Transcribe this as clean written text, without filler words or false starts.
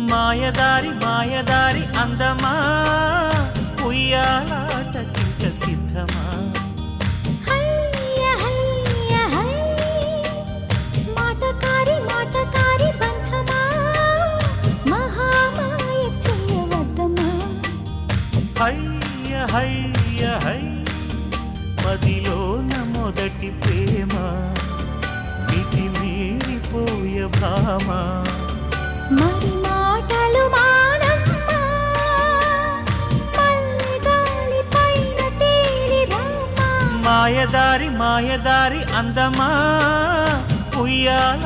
మాయదారి మాయదారి అందమా ఉయ్యాలాటకింక సిద్ధమా హయ్య హయ్య హై మాటకారి మాటకారి బంధమా మహామాయ చేయవద్దమా హయ్య హయ్య హై మదిలోన మొదటి ప్రేమ మితి మీరిపోయ భామ మరి మాటలు మానమ్మా మల్లె గాలి పైన తేలి రామా మాయదారి మాయదారి అందమా ఉయ్యాల